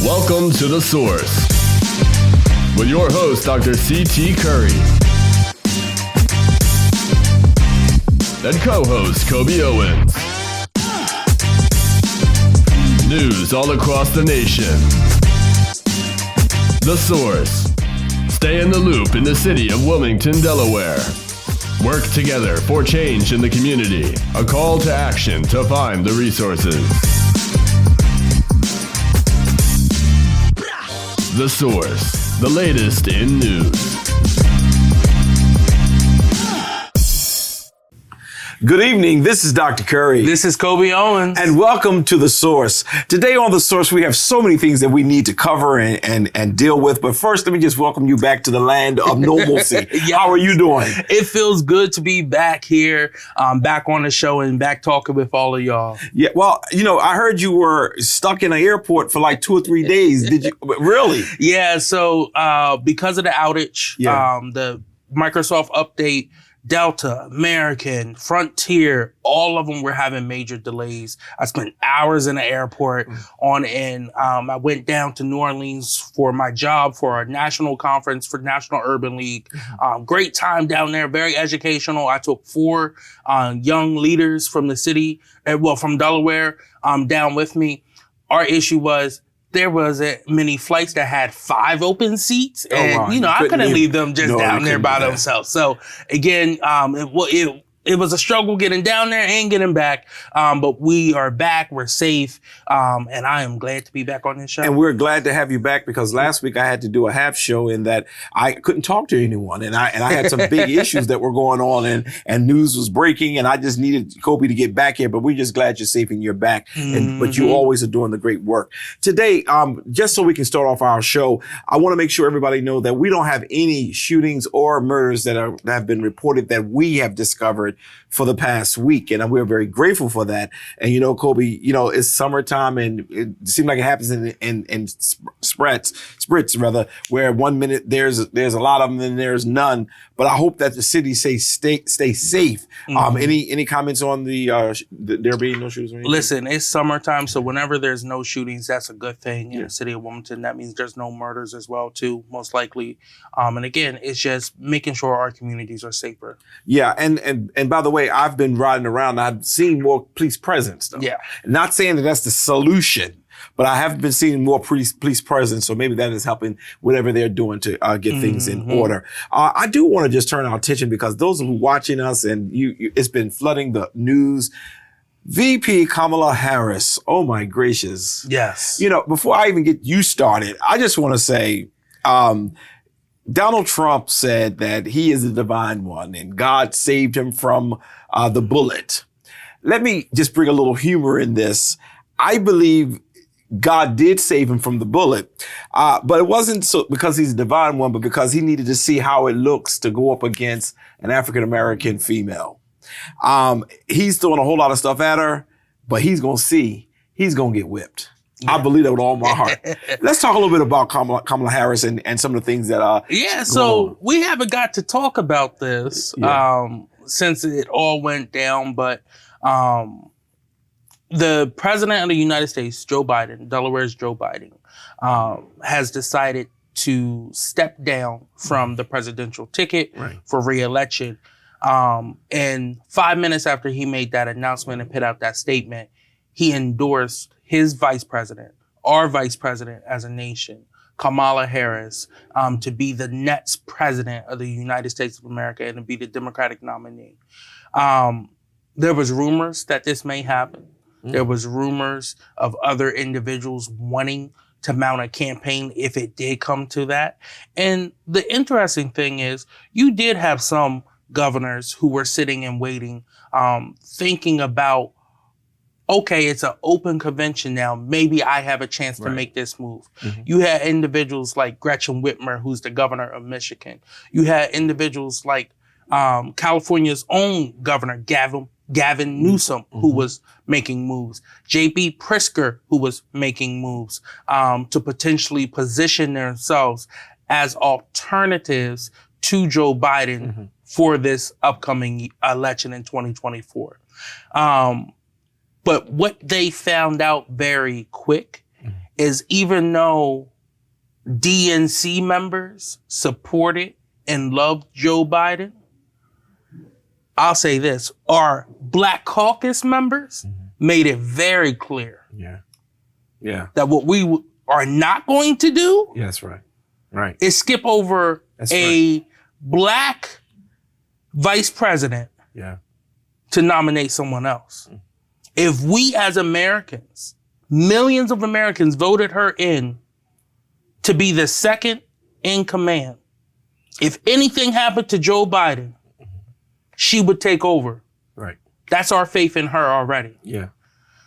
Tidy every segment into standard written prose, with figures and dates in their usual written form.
Welcome to The Source with your host, Dr. C.T. Curry, and co-host Coby Owens. News all across the nation. The Source. Stay in the loop in the city of Wilmington, Delaware. Work together for change in the community. A call to action to find the resources. The Source. The latest in news. Good evening. This is Dr. Curry. This is Coby Owens. And welcome to The Source. Today on The Source, we have so many things that we need to cover and deal with. But first, let me just welcome you back to the land of normalcy. Yes. How are you doing? It feels good to be back here, back on the show and back talking with all of y'all. Yeah, well, I heard you were stuck in an airport for like 2 or 3 days. Did you? Really? Yeah, so because of the outage, the Microsoft update, Delta, American, Frontier, all of them were having major delays. I spent hours in the airport on end. I went down to New Orleans for my job for a national conference for National Urban League. Great time down there, very educational. I took 4 young leaders from the city, from Delaware, down with me. Our issue was there wasn't many flights that had 5 open seats. And, I couldn't leave them just down there by themselves. So again, it was a struggle getting down there and getting back. But we are back. We're safe. And I am glad to be back on this show. And we're glad to have you back because last week I had to do a half show in that I couldn't talk to anyone. And I had some big issues that were going on and news was breaking and I just needed Coby to get back here. But we're just glad you're safe and you're back. But you always are doing the great work. Today, just so we can start off our show, I want to make sure everybody know that we don't have any shootings or murders that have been reported that we have discovered for the past week. And we're very grateful for that. And, Coby, it's summertime and it seems like it happens in sprints, where 1 minute there's a lot of them and there's none. But I hope that the city stay safe. Any comments on there being no shootings or anything? Listen, it's summertime, so whenever there's no shootings, that's a good thing in the city of Wilmington. That means there's no murders as well, too, most likely. And again, it's just making sure our communities are safer. Yeah, and by the way, I've been riding around. I've seen more police presence, though. Yeah. Not saying that that's the solution, but I have been seeing more police presence. So maybe that is helping whatever they're doing to get things in order. I do want to just turn our attention because those who are watching us and it's been flooding the news. VP Kamala Harris. Oh, my gracious. Yes. Before I even get you started, I just want to say, Donald Trump said that he is the divine one and God saved him from the bullet. Let me just bring a little humor in this. I believe God did save him from the bullet, but it wasn't so because he's a divine one, but because he needed to see how it looks to go up against an African-American female. He's throwing a whole lot of stuff at her, but he's going to see he's going to get whipped. Yeah. I believe that with all my heart. Let's talk a little bit about Kamala Harris and some of the things that are. Yeah, so we haven't got to talk about this since it all went down, but the president of the United States, Joe Biden, Delaware's Joe Biden, has decided to step down from the presidential ticket for re-election. And 5 minutes after he made that announcement and put out that statement, he endorsed his vice president, our vice president as a nation, Kamala Harris, to be the next president of the United States of America and to be the Democratic nominee. There was rumors that this may happen. There was rumors of other individuals wanting to mount a campaign if it did come to that. And the interesting thing is you did have some governors who were sitting and waiting, thinking about, okay, it's an open convention now. Maybe I have a chance to make this move. You had individuals like Gretchen Whitmer, who's the governor of Michigan. You had individuals like California's own governor, Gavin Newsom, who was making moves. J.B. Pritzker, who was making moves to potentially position themselves as alternatives to Joe Biden for this upcoming election in 2024. But what they found out very quick is even though DNC members supported and loved Joe Biden, I'll say this, our Black Caucus members made it very clear that what we are not going to do is skip over Black vice president to nominate someone else. If we as Americans, millions of Americans voted her in to be the second in command, if anything happened to Joe Biden, she would take over. Right. That's our faith in her already. Yeah.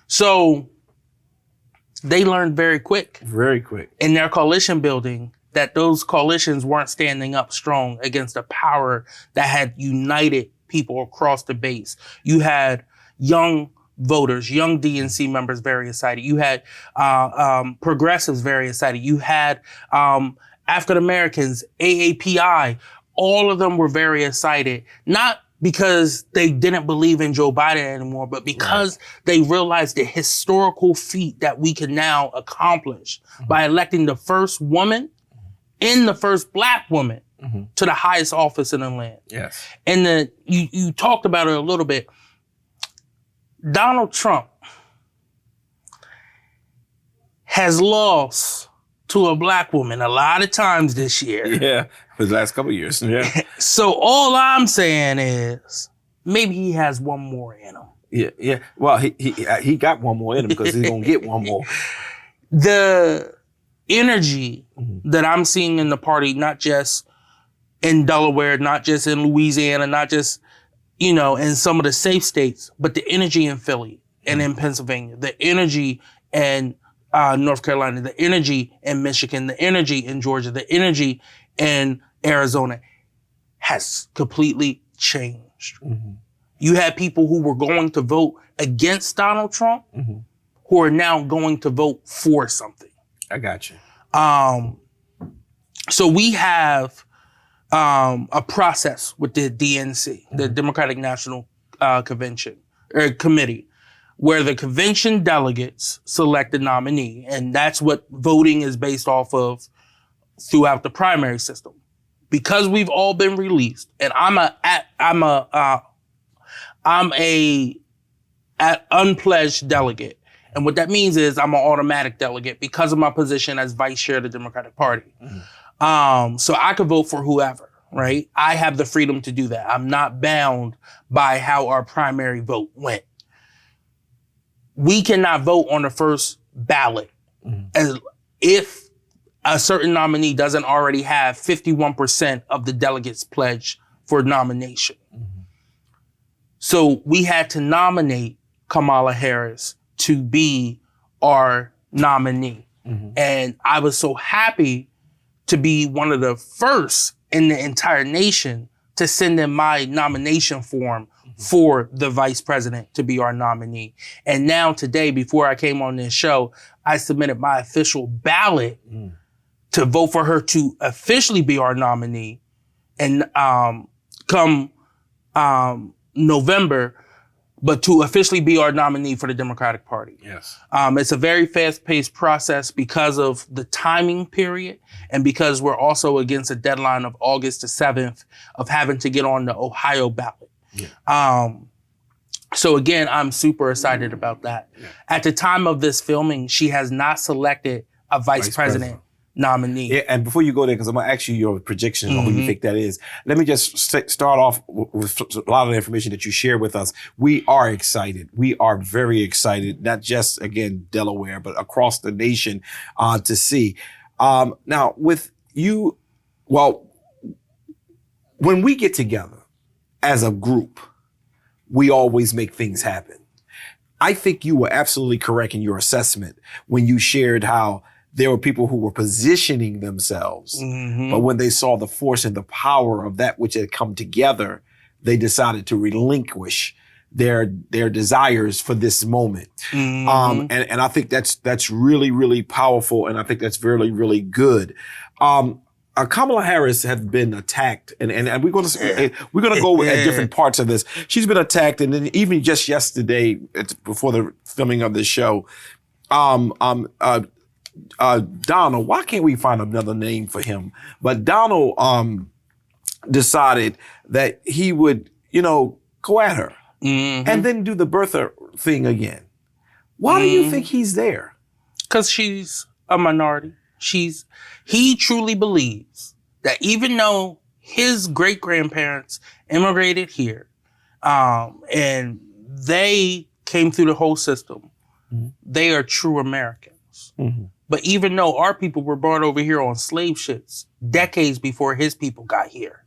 So they learned very quick in their coalition building that those coalitions weren't standing up strong against a power that had united people across the base. You had young voters, young DNC members very excited. You had progressives very excited. You had African Americans, AAPI, all of them were very excited. Not because they didn't believe in Joe Biden anymore, but because they realized the historical feat that we can now accomplish by electing the first woman and the first Black woman to the highest office in the land. Yes. And you talked about it a little bit. Donald Trump has lost to a Black woman a lot of times this year. Yeah, for the last couple of years. Yeah. So all I'm saying is maybe he has one more in him. Yeah. Well, he got one more in him because he's gonna get one more. The energy that I'm seeing in the party, not just in Delaware, not just in Louisiana, not just, in some of the safe states, but the energy in Philly and in Pennsylvania, the energy in North Carolina, the energy in Michigan, the energy in Georgia, the energy in Arizona has completely changed. You had people who were going to vote against Donald Trump who are now going to vote for something. I got you. So we have a process with the DNC, the Democratic National Convention or Committee, where the convention delegates select the nominee, and that's what voting is based off of throughout the primary system. Because we've all been released, and I'm a unpledged delegate. And what that means is I'm an automatic delegate because of my position as vice chair of the Democratic Party. So I could vote for whoever, right? I have the freedom to do that. I'm not bound by how our primary vote went. We cannot vote on the first ballot as if a certain nominee doesn't already have 51% of the delegates pledged for nomination. So we had to nominate Kamala Harris to be our nominee. And I was so happy to be one of the first in the entire nation to send in my nomination form for the vice president to be our nominee. And now today, before I came on this show, I submitted my official ballot to vote for her to officially be our nominee. And come November, but to officially be our nominee for the Democratic Party. Yes. It's a very fast-paced process because of the timing period and because we're also against a deadline of August the 7th of having to get on the Ohio ballot. So again, I'm super excited about that. At the time of this filming, she has not selected a vice president nominee. Yeah, and before you go there, because I'm going to ask you your projections on who you think that is, let me just start off with a lot of the information that you shared with us. We are excited. We are very excited, not just, again, Delaware, but across the nation to see. Now, with you, well, when we get together as a group, we always make things happen. I think you were absolutely correct in your assessment when you shared how there were people who were positioning themselves, but when they saw the force and the power of that which had come together, they decided to relinquish their desires for this moment. And I think that's really, really powerful, and I think that's really, really good. Kamala Harris has been attacked, and we're going to go at different parts of this. She's been attacked, and then even just yesterday, before the filming of this show, Donald, why can't we find another name for him? But Donald decided that he would, go at her and then do the birther thing again. Why do you think he's there? Because she's a minority. He truly believes that even though his great-grandparents immigrated here, and they came through the whole system, they are true Americans. But even though our people were brought over here on slave ships decades before his people got here,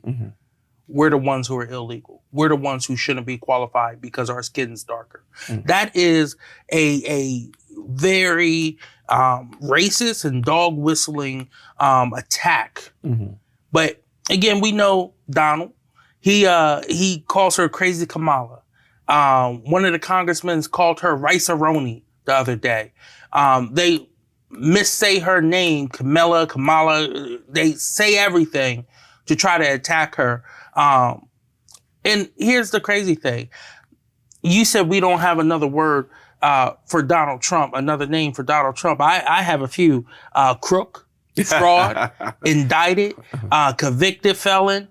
we're the ones who are illegal. We're the ones who shouldn't be qualified because our skin's darker. That is a very racist and dog whistling attack. But again, we know Donald. He calls her crazy Kamala. One of the congressmen called her rice-a-roni the other day. They missay her name, Kamala. They say everything to try to attack her. And here's the crazy thing. You said we don't have another word for Donald Trump, another name for Donald Trump. I have a few. Crook, fraud, indicted, convicted felon,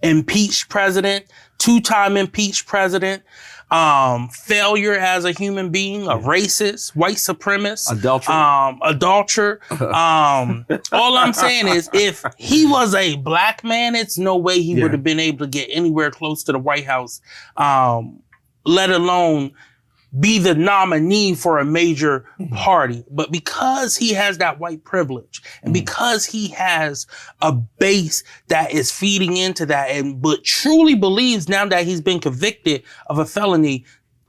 impeached president, 2-time impeached president, failure as a human being, a racist, white supremacist, adulterer. All I'm saying is if he was a black man, it's no way he would have been able to get anywhere close to the White House, let alone be the nominee for a major party. But because he has that white privilege and because he has a base that is feeding into that but truly believes now that he's been convicted of a felony,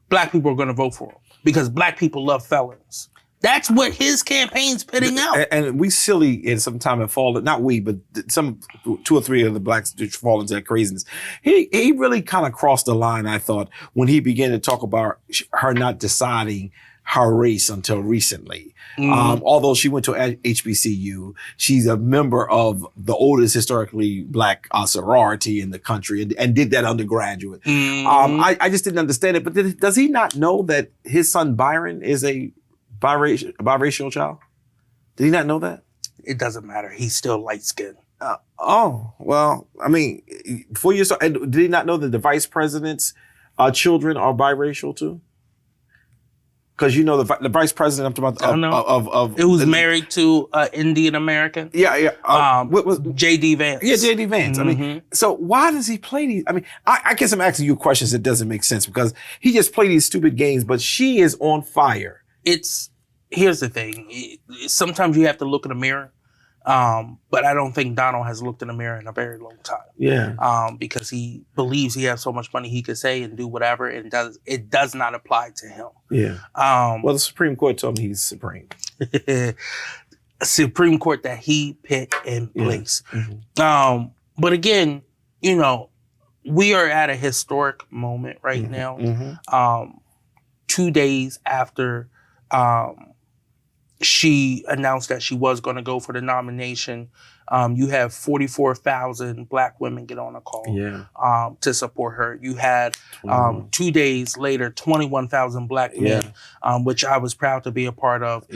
black people are going to vote for him because black people love felons. That's what his campaign's pitting out. And we silly in some time have fallen, not we, but some 2 or 3 of the blacks fall into that craziness. He really kind of crossed the line, I thought, when he began to talk about her not deciding her race until recently. Although she went to HBCU, she's a member of the oldest historically black sorority in the country and did that undergraduate. I just didn't understand it. But does he not know that his son Byron is a biracial child? Did he not know that? It doesn't matter. He's still light-skinned. Well, I mean, before you start, did he not know that the vice president's children are biracial too? Because the vice president I'm talking about it was married to Indian American. What was J.D. Vance? Yeah, J.D. Vance. I mean, so why does he play these? I mean, I guess I'm asking you questions that doesn't make sense because he just played these stupid games, but she is on fire. Here's the thing. Sometimes you have to look in the mirror. But I don't think Donald has looked in the mirror in a very long time. Yeah. Because he believes he has so much money he could say and do whatever, and it does not apply to him. Yeah. Well, the Supreme Court told him he's supreme. Supreme Court that he put in place. But again, we are at a historic moment right now. 2 days after she announced that she was going to go for the nomination, you have 44,000 black women get on a call to support her. You had 2 days later, 21,000 black men, which I was proud to be a part of,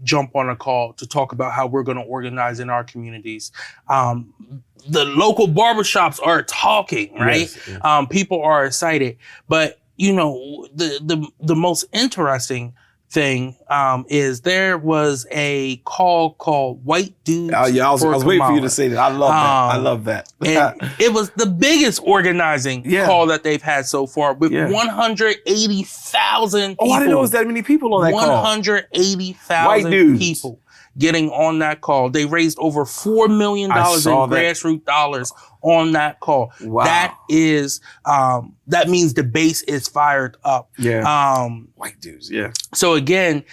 jump on a call to talk about how we're going to organize in our communities. The local barbershops are talking, right? Yes, people are excited. But, the most interesting thing is there was a call called White Dudes. I was waiting for you to say that. I love that. And it was the biggest organizing call that they've had so far with 180,000 people. I didn't know it was that many people on that call. 180,000 people getting on that call. They raised over $4 million in grassroots dollars on that call. Wow. That is, that means the base is fired up. Yeah. White dudes. Yeah. So again,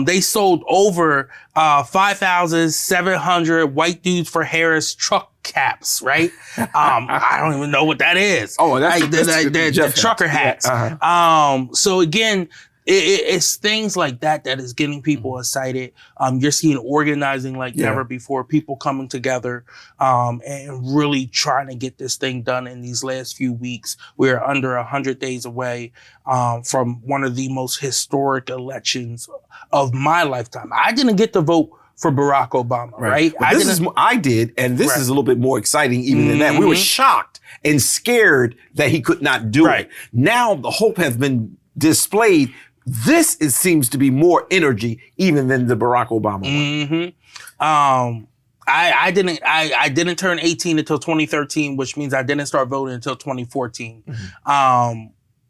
they sold over 5,700 White Dudes for Harris truck caps, right? I don't even know what that is. Oh, that's the trucker hats. Yeah. So again, it's things like that is getting people excited. You're seeing organizing like never before, people coming together and really trying to get this thing done in these last few weeks. We're under 100 days away from one of the most historic elections of my lifetime. I didn't get to vote for Barack Obama, right? I did, and this is a little bit more exciting even than that. We were shocked and scared that he could not do it. Now the hope has been displayed. This seems to be more energy even than the Barack Obama one. I didn't turn 18 until 2013, which means I didn't start voting until 2014.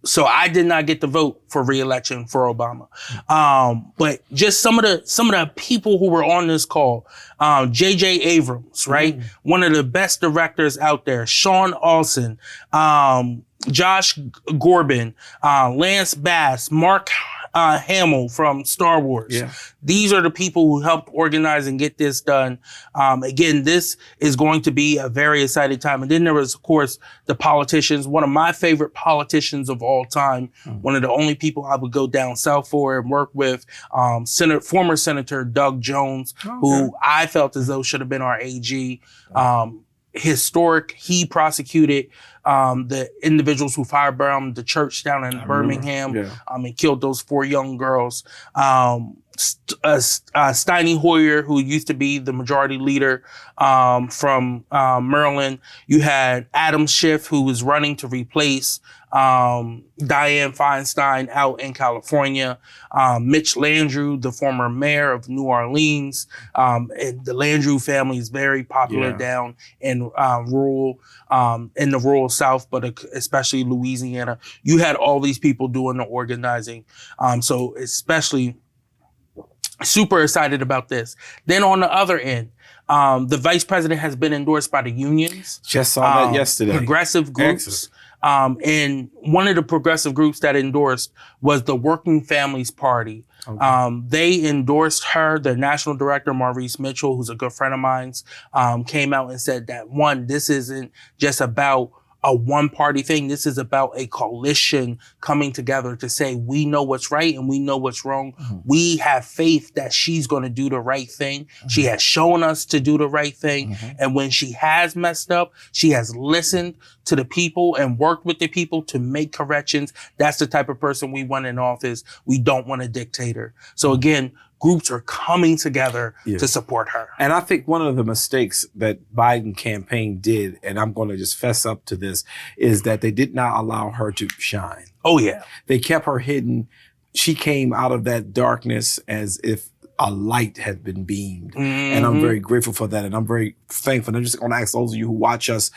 So I did not get to vote for re-election for Obama. But just some of the people who were on this call, J.J. Abrams, right? One of the best directors out there, Sean Olsen, Josh Corbin, Lance Bass, Mark Hamill from Star Wars. These are the people who helped organize and get this done. Again, this is going to be a very exciting time. And then there was, of course, the politicians. One of my favorite politicians of all time, one of the only people I would go down south for and work with, former Senator Doug Jones, who I felt as though should have been our AG. Historic. He prosecuted the individuals who firebombed the church down in Birmingham and killed those 4 young girls. Steny Hoyer, who used to be the majority leader from Maryland. You had Adam Schiff, who was running to replace Dianne Feinstein out in California. Mitch Landrieu, the former mayor of New Orleans. And the Landrieu family is very popular down in in the rural South, but especially Louisiana. You had all these people doing the organizing. So especially super excited about this. Then on the other end, the vice president has been endorsed by the unions. Just saw that yesterday. Progressive groups. And one of the progressive groups that endorsed was the Working Families Party. They endorsed her. The national director, Maurice Mitchell, who's a good friend of mine, came out and said that, one, this isn't just about a one-party thing. This is about a coalition coming together to say, we know what's right and we know what's wrong. We have faith that she's going to do the right thing. She has shown us to do the right thing. And when she has messed up, she has listened to the people and worked with the people to make corrections. That's the type of person we want in office. We don't want a dictator. So again, groups are coming together to support her. And I think one of the mistakes that Biden campaign did, and I'm going to just fess up to this, is that they did not allow her to shine. Oh, yeah. They kept her hidden. She came out of that darkness as if a light had been beamed. And I'm very grateful for that. And I'm very thankful. And I'm just going to ask those of you who watch us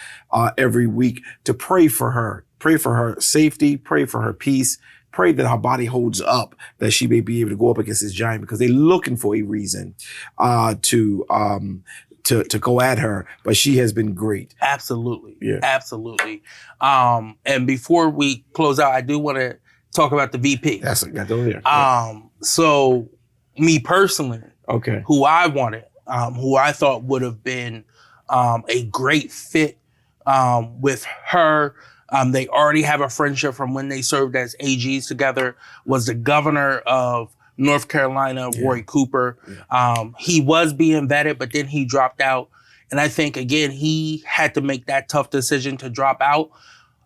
every week to pray for her. Pray for her safety. Pray for her peace. Pray that her body holds up, that she may be able to go up against this giant, because they're looking for a reason to go at her. But she has been great. Absolutely. Absolutely. And before we close out, I do want to talk about the VP. That's got over there. So me personally, who I wanted, who I thought would have been a great fit with her. They already have a friendship from when they served as AGs together, was the governor of North Carolina, Roy Cooper. He was being vetted, but then he dropped out. And I think, again, he had to make that tough decision to drop out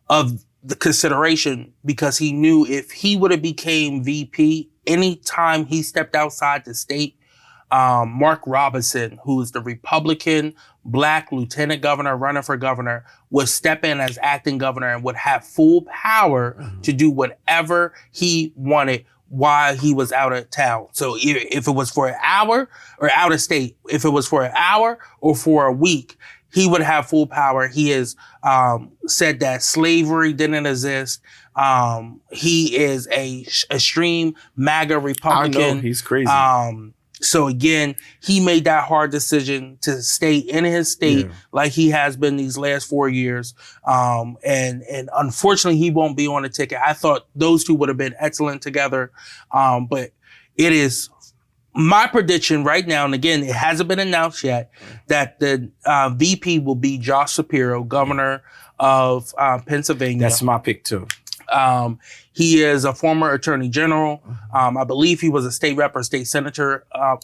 of the consideration, because he knew if he would have became VP, anytime he stepped outside the state, Mark Robinson, who is the Republican Black lieutenant governor running for governor, would step in as acting governor and would have full power to do whatever he wanted while he was out of town. So if it was for an hour or out of state, if it was for an hour or for a week, he would have full power. He has said that slavery didn't exist. He is a extreme MAGA Republican. I know, he's crazy. So again, he made that hard decision to stay in his state like he has been these last 4 years. And unfortunately, he won't be on the ticket. I thought those two would have been excellent together. But it is my prediction right now, and again, it hasn't been announced yet, that the VP will be Josh Shapiro, governor of Pennsylvania. That's my pick too. He is a former attorney general. I believe he was a state rep or state senator up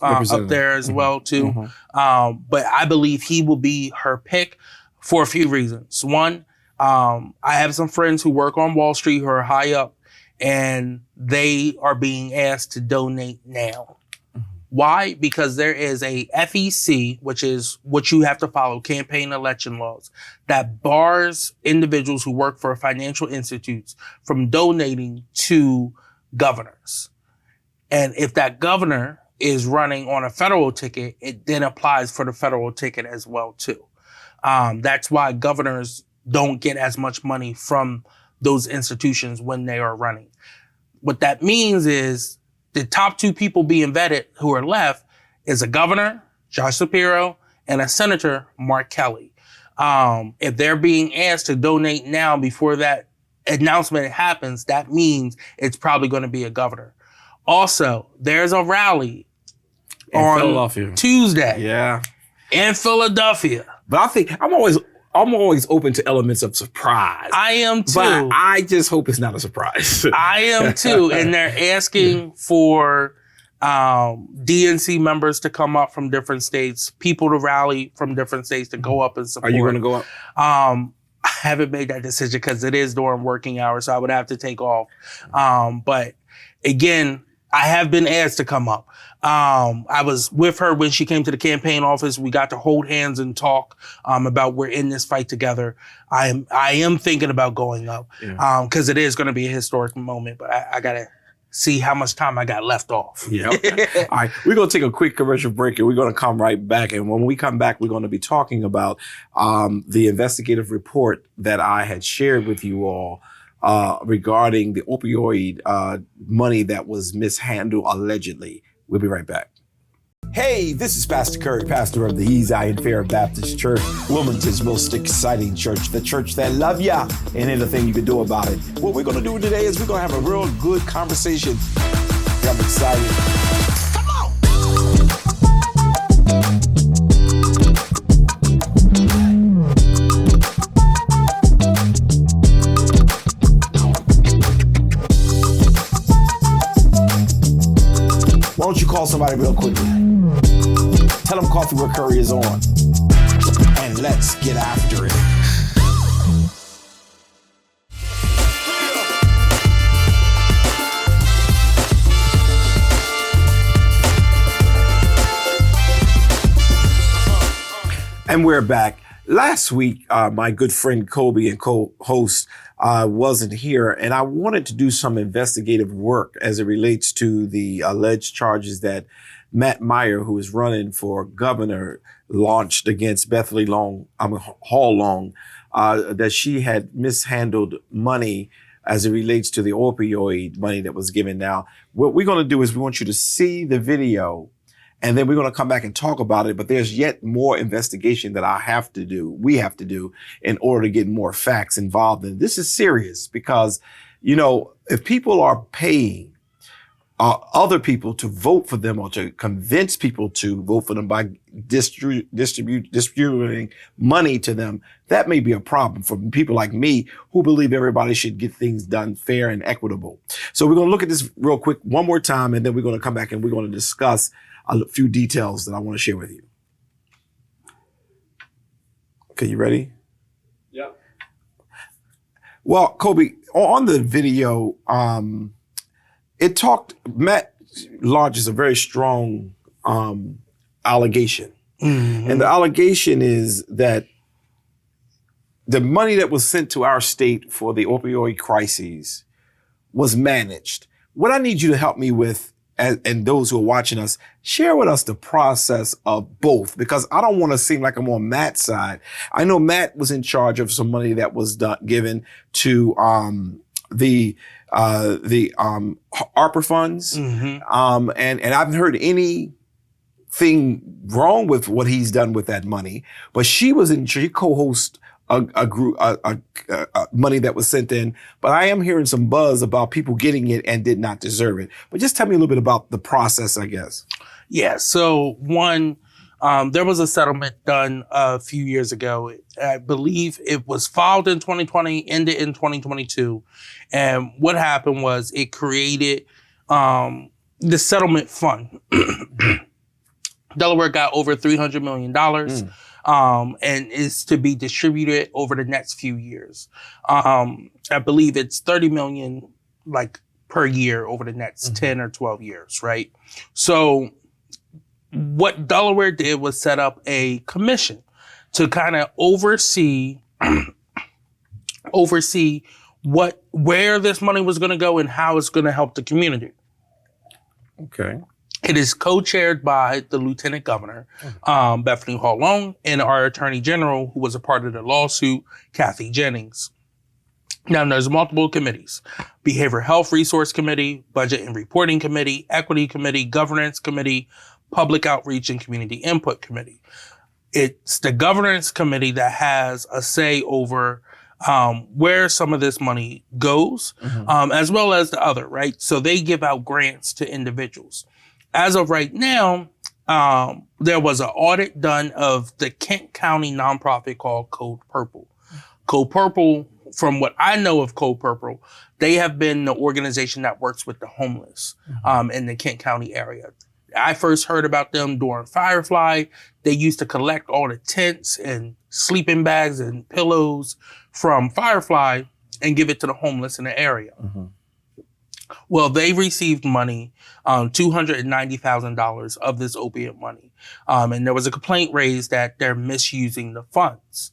there as well too. But I believe he will be her pick for a few reasons. One, I have some friends who work on Wall Street who are high up, and they are being asked to donate now. Why? Because there is a FEC, which is what you have to follow, campaign election laws, that bars individuals who work for financial institutes from donating to governors. And if that governor is running on a federal ticket, it then applies for the federal ticket as well too. That's why governors don't get as much money from those institutions when they are running. What that means is the top two people being vetted who are left is a governor, Josh Shapiro, and a senator, Mark Kelly. If they're being asked to donate now before that announcement happens, that means it's probably going to be a governor. Also, there's a rally on Tuesday in Philadelphia. But I think I'm always open to elements of surprise. I am too. But I just hope it's not a surprise. I am too. And they're asking for DNC members to come up from different states, people to rally from different states to go up and support. Are you going to go up? I haven't made that decision because it is during working hours, so I would have to take off. But again, I have been asked to come up. I was with her when she came to the campaign office. We got to hold hands and talk about we're in this fight together. I am thinking about going up because it is going to be a historic moment, but I got to see how much time I got left off. Yeah. All right. We're going to take a quick commercial break and we're going to come right back. And when we come back, we're going to be talking about the investigative report that I had shared with you all regarding the opioid money that was mishandled allegedly. We'll be right back. Hey, this is Pastor Curry, pastor of the East Zion Fair Baptist Church, Wilmington's most exciting church, the church that love ya and anything you can do about it. What we're going to do today is we're going to have a real good conversation. I'm excited. Come on! Why don't you call somebody real quickly? Tell them Coffee with Curry is on. And let's get after it. And we're back. Last week, my good friend Coby and co-host wasn't here, and I wanted to do some investigative work as it relates to the alleged charges that Matt Meyer, who is running for governor, launched against Bethany Hall Long, that she had mishandled money as it relates to the opioid money that was given. Now, what we're going to do is we want you to see the video, and then we're going to come back and talk about it. But there's yet more investigation that we have to do in order to get more facts involved. And this is serious because, you know, if people are paying other people to vote for them or to convince people to vote for them by distributing money to them, that may be a problem for people like me who believe everybody should get things done fair and equitable. So we're going to look at this real quick one more time, and then we're going to come back and we're going to discuss a few details that I want to share with you. Okay, you ready? Yeah. Well, Coby, on the video, Matt launches a very strong allegation. Mm-hmm. And the allegation is that the money that was sent to our state for the opioid crises was managed. What I need you to help me with, and those who are watching us, share with us the process of both, because I don't want to seem like I'm on Matt's side. I know Matt was in charge of some money that was given to the ARPA funds. Mm-hmm. And I haven't heard anything wrong with what he's done with that money, but she co-hosts a group, money that was sent in, but I am hearing some buzz about people getting it and did not deserve it. But just tell me a little bit about the process, I guess. Yeah. So one, There was a settlement done a few years ago. I believe it was filed in 2020, ended in 2022. And what happened was it created the settlement fund. Delaware got over $300 million and is to be distributed over the next few years. I believe it's $30 million per year over the next 10 or 12 years, right? So what Delaware did was set up a commission to kind of oversee where this money was going to go and how it's going to help the community. Okay. It is co-chaired by the Lieutenant Governor, Bethany Hall-Long, and our Attorney General, who was a part of the lawsuit, Kathy Jennings. Now, there's multiple committees: Behavioral Health Resource Committee, Budget and Reporting Committee, Equity Committee, Governance Committee, Public Outreach and Community Input Committee. It's the Governance Committee that has a say over where some of this money goes, as well as the other, right? So they give out grants to individuals. As of right now, there was an audit done of the Kent County nonprofit called Code Purple. Code Purple, from what I know of Code Purple, they have been the organization that works with the homeless in the Kent County area. I first heard about them during Firefly. They used to collect all the tents and sleeping bags and pillows from Firefly and give it to the homeless in the area. Well, they received money, $290,000 of this opiate money. And there was a complaint raised that they're misusing the funds.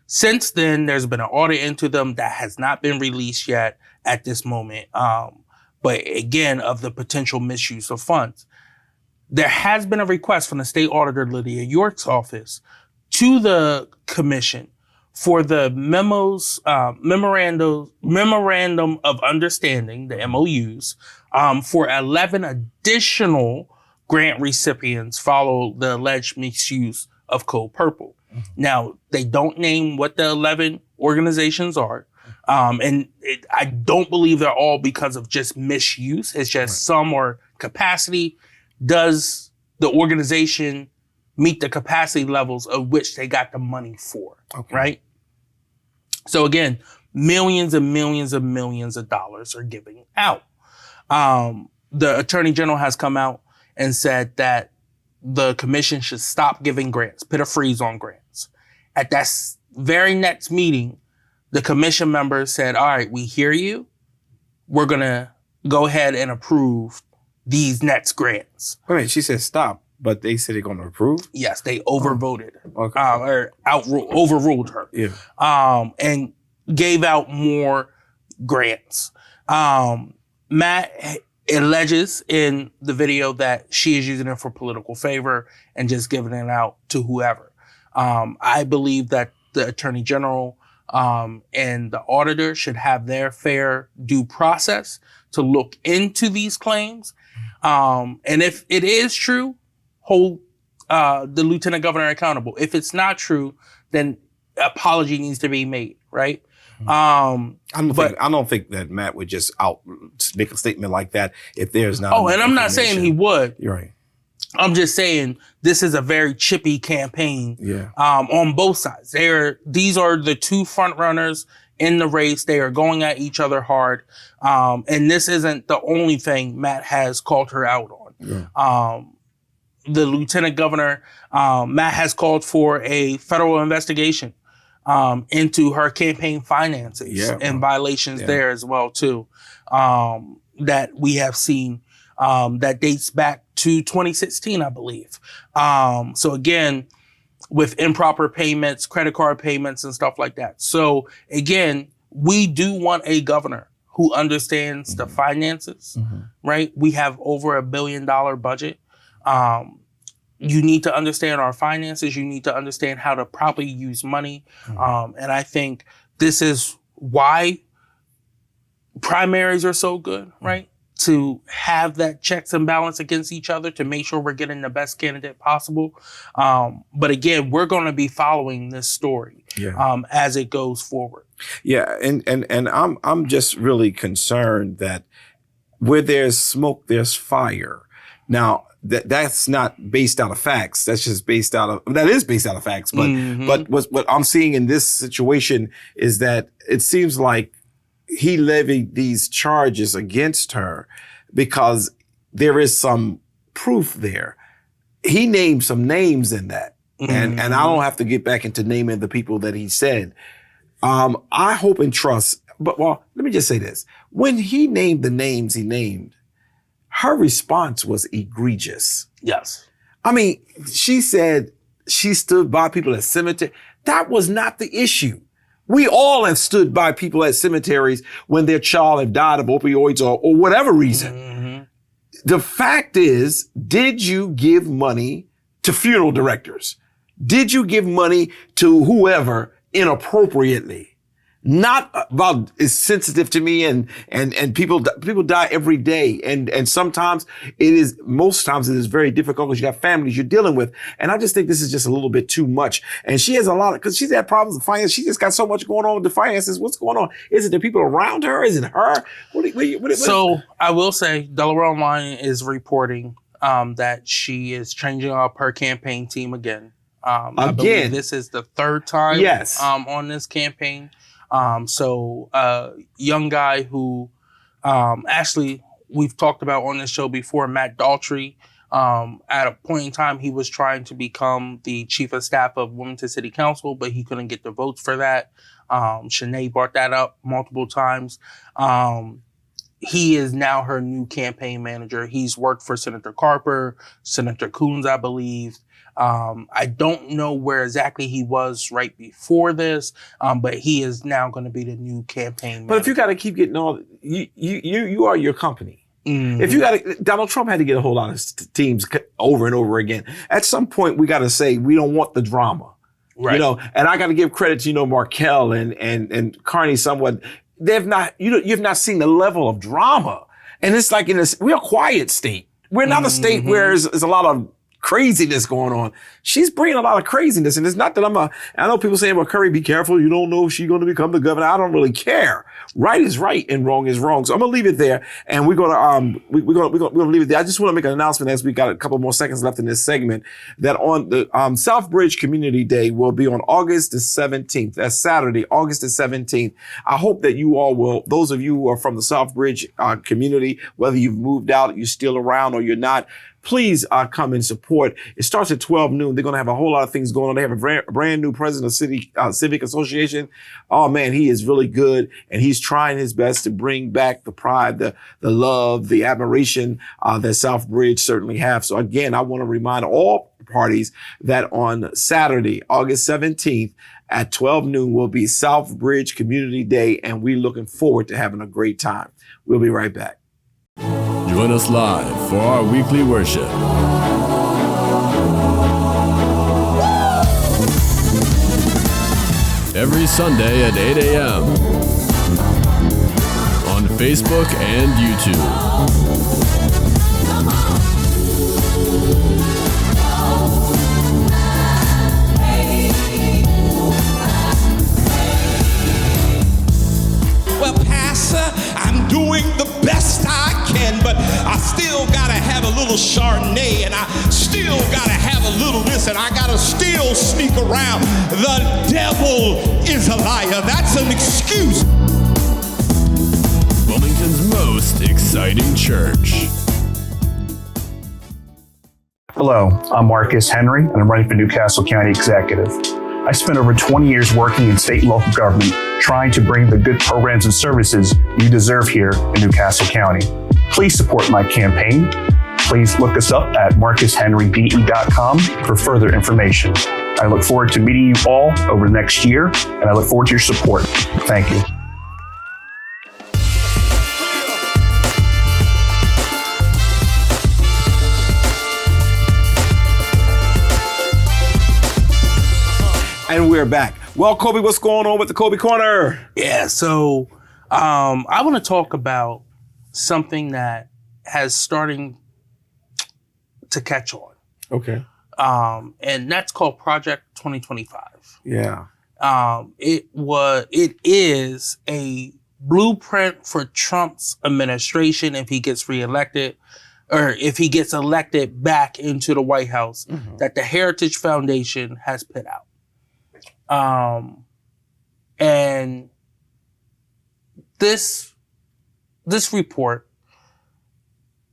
Since then, there's been an audit into them that has not been released yet at this moment. But again, of the potential misuse of funds. There has been a request from the state auditor, Lydia York's office, to the commission for the memorandum of understanding, the MOUs, for 11 additional grant recipients follow the alleged misuse of Code Purple. Now, they don't name what the 11 organizations are. I don't believe they're all because of just misuse. It's just some are capacity. Does the organization meet the capacity levels of which they got the money for, right? So again, millions and millions and millions of dollars are giving out. The Attorney General has come out and said that the commission should stop giving grants, put a freeze on grants. At that very next meeting, the commission members said, all right, we hear you. We're going to go ahead and approve these next grants. Wait, she said stop, but they said they're going to approve? Yes, they overvoted or overruled her. Yeah. And gave out more grants. Matt alleges in the video that she is using it for political favor and just giving it out to whoever. I believe that the Attorney General and the auditor should have their fair due process to look into these claims. And if it is true, hold the Lieutenant Governor accountable. If it's not true, then apology needs to be made, right? I don't think that Matt would just make a statement like that if there's not. Oh, and I'm not saying he would. You're right. I'm just saying this is a very chippy campaign. On both sides. These are the two front runners in the race. They are going at each other hard. And this isn't the only thing Matt has called her out on. The Lieutenant Governor, Matt has called for a federal investigation into her campaign finances and violations there as well too, that we have seen, that dates back to 2016, I believe. So again, with improper payments, credit card payments and stuff like that. So again, we do want a governor who understands the finances, right? We have over $1 billion budget. You need to understand our finances. You need to understand how to properly use money. And I think this is why primaries are so good, right? To have that checks and balance against each other to make sure we're getting the best candidate possible. But again, we're going to be following this story as it goes forward. Yeah, and I'm just really concerned that where there's smoke, there's fire. Now, that's not based out of facts. That is based out of facts. But what I'm seeing in this situation is that it seems like he levied these charges against her because there is some proof there. He named some names in that. And I don't have to get back into naming the people that he said. I hope and trust, but let me just say this. When he named the names he named, her response was egregious. Yes. I mean, she said she stood by people at cemetery. That was not the issue. We all have stood by people at cemeteries when their child have died of opioids or whatever reason. The fact is, did you give money to funeral directors? Did you give money to whoever inappropriately? Not about is sensitive to me and people die every day. And sometimes most times it is very difficult because you got families you're dealing with. And I just think this is just a little bit too much. And she has because she's had problems with finance. She just got so much going on with the finances. What's going on? Is it the people around her? Is it her? So I will say Delaware Online is reporting that she is changing up her campaign team again. I believe this is the third time on this campaign. Young guy who, actually we've talked about on this show before, Matt Daltrey. At a point in time, he was trying to become the chief of staff of Wilmington City Council, but he couldn't get the votes for that. Shanae brought that up multiple times. He is now her new campaign manager. He's worked for Senator Carper, Senator Coons, I believe. I don't know where exactly he was right before this, but he is now going to be the new campaign manager. But if you got to keep getting all, you are your company. If you got Donald Trump had to get a whole lot of teams over and over again. At some point, we got to say we don't want the drama, right? And I got to give credit to Markell and Carney somewhat. They've not, you've not seen the level of drama, and it's like we're a quiet state. We're not a state where there's a lot of craziness going on. She's bringing a lot of craziness. And it's not that I know people saying, well, Curry, be careful. You don't know if she's going to become the governor. I don't really care. Right is right and wrong is wrong. So I'm going to leave it there. And we're going to, we're going to leave it there. I just want to make an announcement as we got a couple more seconds left in this segment that on the Southbridge Community Day will be on August the 17th. That's Saturday, August the 17th. I hope that you all will, those of you who are from the Southbridge community, whether you've moved out, you're still around or you're not, please come and support. It starts at 12 noon. They're going to have a whole lot of things going on. They have a brand new president of City Civic Association. Oh, man, he is really good. And he's trying his best to bring back the pride, the love, the admiration that Southbridge certainly have. So, again, I want to remind all parties that on Saturday, August 17th, at 12 noon will be Southbridge Community Day. And we're looking forward to having a great time. We'll be right back. Join us live for our weekly worship. Every Sunday at 8 a.m. on Facebook and YouTube. I'm doing the best I can, but I still gotta have a little Chardonnay, and I still gotta have a little this, and I gotta still sneak around. The devil is a liar. That's an excuse. Wilmington's most exciting church. Hello, I'm Marcus Henry, and I'm running for Newcastle County Executive. I spent over 20 years working in state and local government, trying to bring the good programs and services you deserve here in Newcastle County. Please support my campaign. Please look us up at marcushenryde.com for further information. I look forward to meeting you all over the next year, and I look forward to your support. Thank you. And we're back. Well, Coby, what's going on with the Coby Corner? Yeah, so I want to talk about something that has starting to catch on. Okay. And that's called Project 2025. Yeah. It is a blueprint for Trump's administration if he gets reelected. or if he gets elected back into the White House, that the Heritage Foundation has put out. And this report,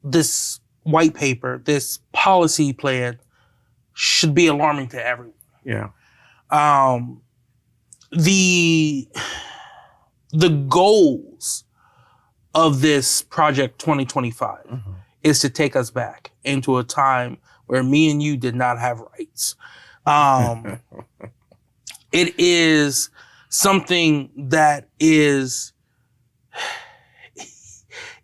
this white paper, this policy plan should be alarming to everyone. Yeah. The goals of this Project 2025 is to take us back into a time where me and you did not have rights. It is something that is,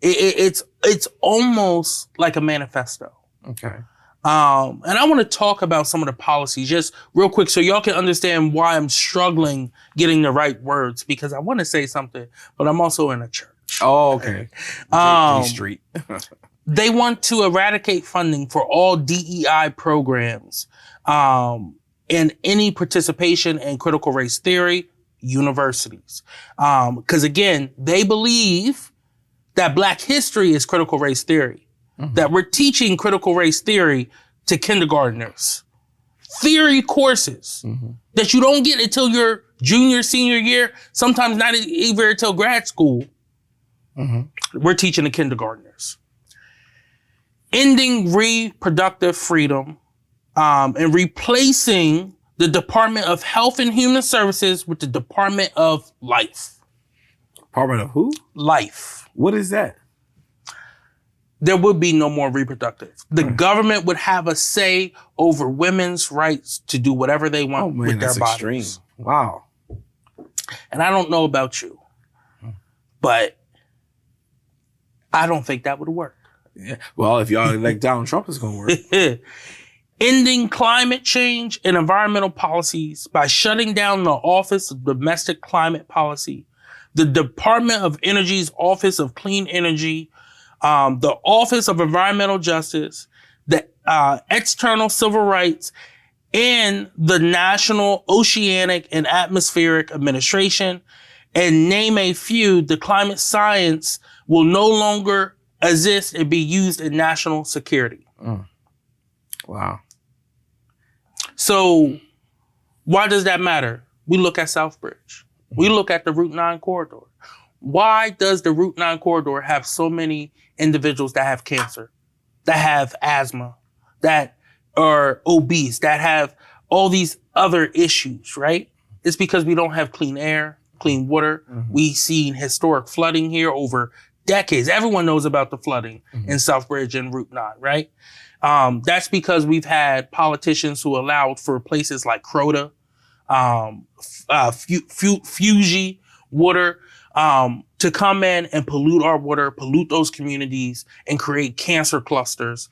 it's almost like a manifesto. Okay. And I want to talk about some of the policies just real quick so y'all can understand why I'm struggling getting the right words, because I want to say something, but I'm also in a church. Oh, okay. Street. They want to eradicate funding for all DEI programs and any participation in critical race theory universities. Because again, they believe that Black history is critical race theory. That we're teaching critical race theory to kindergartners. Theory courses that you don't get until your junior, senior year, sometimes not even until grad school. We're teaching the kindergartners. Ending reproductive freedom and replacing the Department of Health and Human Services with the Department of Life. Department of who? Life. What is that? There would be no more reproductive. The government would have a say over women's rights to do whatever they want with their bodies. Extreme. Wow. And I don't know about you, but I don't think that would work. Yeah. Well, if y'all elect Donald Trump, it's going to work. Ending climate change and environmental policies by shutting down the Office of Domestic Climate Policy, the Department of Energy's Office of Clean Energy, the Office of Environmental Justice, the External Civil Rights, and the National Oceanic and Atmospheric Administration, and name a few. The climate science will no longer exist and be used in national security. Wow. So why does that matter? We look at Southbridge. We look at the Route 9 corridor. Why does the Route 9 corridor have so many individuals that have cancer, that have asthma, that are obese, that have all these other issues, right? It's because we don't have clean air, clean water. We've seen historic flooding here over decades. Everyone knows about the flooding in Southbridge and Route 9, right? That's because we've had politicians who allowed for places like Crota, Fuji water, to come in and pollute our water, pollute those communities, and create cancer clusters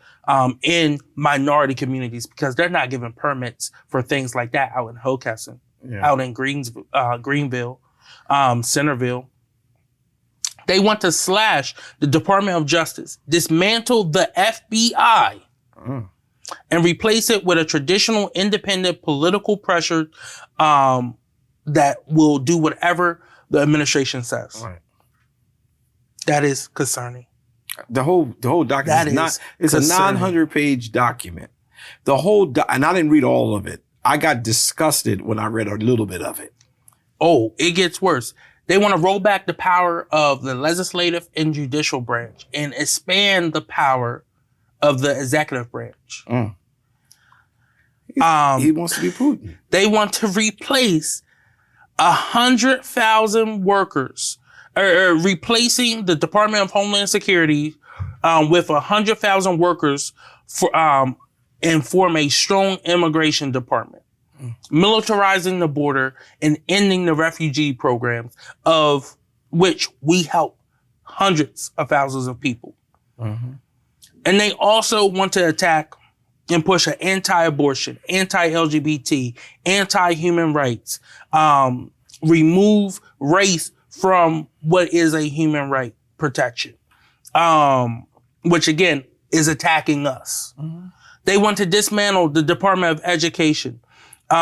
in minority communities because they're not given permits for things like that out in Hocassin, out in Greenville, Centerville. They want to slash the Department of Justice, dismantle the FBI, and replace it with a traditional independent political pressure that will do whatever the administration says. Right. That is concerning. The whole document it's a 900-page document. The whole and I didn't read all of it. I got disgusted when I read a little bit of it. Oh, it gets worse. They want to roll back the power of the legislative and judicial branch and expand the power of the executive branch. He wants to be Putin. They want to replace 100,000 workers, or replacing the Department of Homeland Security with 100,000 workers for and form a strong immigration department, militarizing the border and ending the refugee programs, of which we help hundreds of thousands of people. And they also want to attack and push an anti-abortion, anti-LGBT, anti-human rights, remove race from what is a human right protection, which again is attacking us. They want to dismantle the Department of Education. They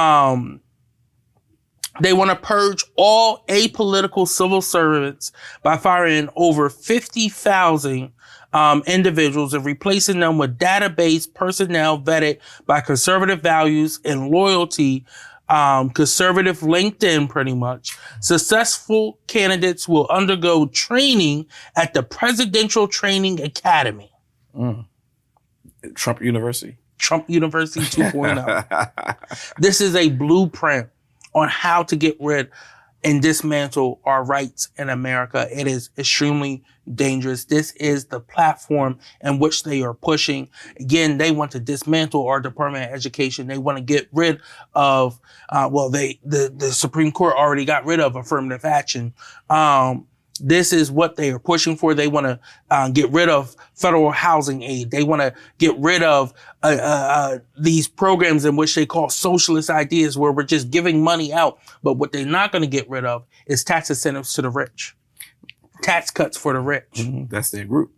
want to purge all apolitical civil servants by firing over 50,000 individuals and replacing them with database personnel vetted by conservative values and loyalty, conservative LinkedIn pretty much. Successful candidates will undergo training at the Presidential Training Academy. Trump University 2.0. This is a blueprint on how to get rid and dismantle our rights in America. It is extremely dangerous. This is the platform in which they are pushing. Again, they want to dismantle our Department of Education. They want to get rid of, the Supreme Court already got rid of affirmative action. This is what they are pushing for. They want to get rid of federal housing aid. They want to get rid of these programs in which they call socialist ideas, where we're just giving money out. But what they're not going to get rid of is tax incentives to the rich, tax cuts for the rich. Mm-hmm. That's their group.